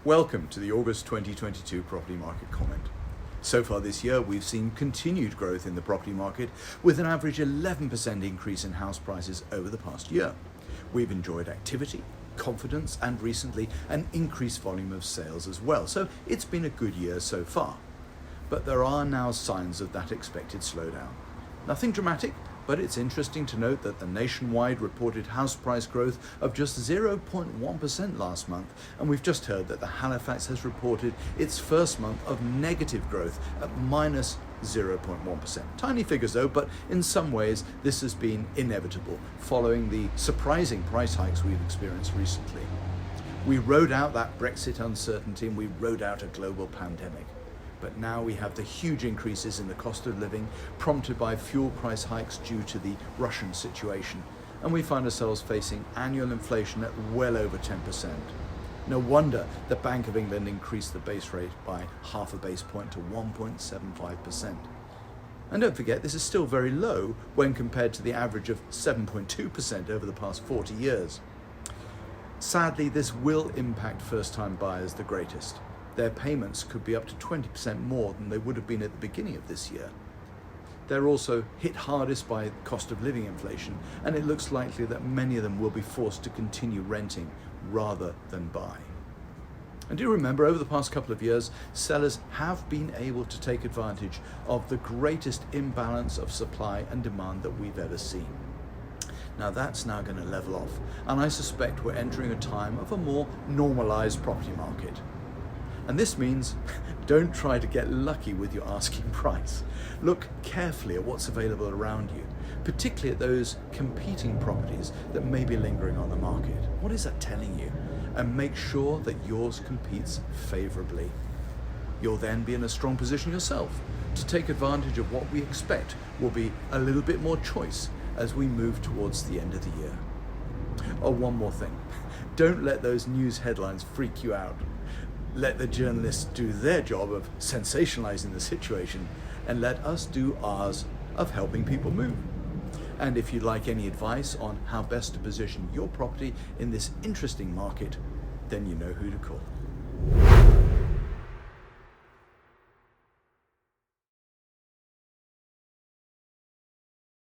Welcome to the August 2022 property market comment. So far this year, we've seen continued growth in the property market with an average 11% increase in house prices over the past year. We've enjoyed activity, confidence, and recently an increased volume of sales as well. So it's been a good year so far. But there are now signs of that expected slowdown. Nothing dramatic, but it's interesting to note that the nationwide reported house price growth of just 0.1% last month, and we've just heard that the Halifax has reported its first month of negative growth at minus 0.1%. Tiny figures though, but in some ways this has been inevitable following the surprising price hikes we've experienced recently. We rode out that Brexit uncertainty and we rode out a global pandemic. But now we have the huge increases in the cost of living prompted by fuel price hikes due to the Russian situation. And we find ourselves facing annual inflation at well over 10%. No wonder the Bank of England increased the base rate by half a base point to 1.75%. And don't forget, this is still very low when compared to the average of 7.2% over the past 40 years. Sadly, this will impact first-time buyers the greatest. Their payments could be up to 20% more than they would have been at the beginning of this year. They're also hit hardest by cost of living inflation, and it looks likely that many of them will be forced to continue renting rather than buy. And do remember, over the past couple of years, sellers have been able to take advantage of the greatest imbalance of supply and demand that we've ever seen. Now that's now going to level off, and I suspect we're entering a time of a more normalized property market. And this means don't try to get lucky with your asking price. Look carefully at what's available around you, particularly at those competing properties that may be lingering on the market. What is that telling you? And make sure that yours competes favorably. You'll then be in a strong position yourself to take advantage of what we expect will be a little bit more choice as we move towards the end of the year. Oh, one more thing. Don't let those news headlines freak you out. Let the journalists do their job of sensationalizing the situation, and let us do ours of helping people move. And if you'd like any advice on how best to position your property in this interesting market, then you know who to call.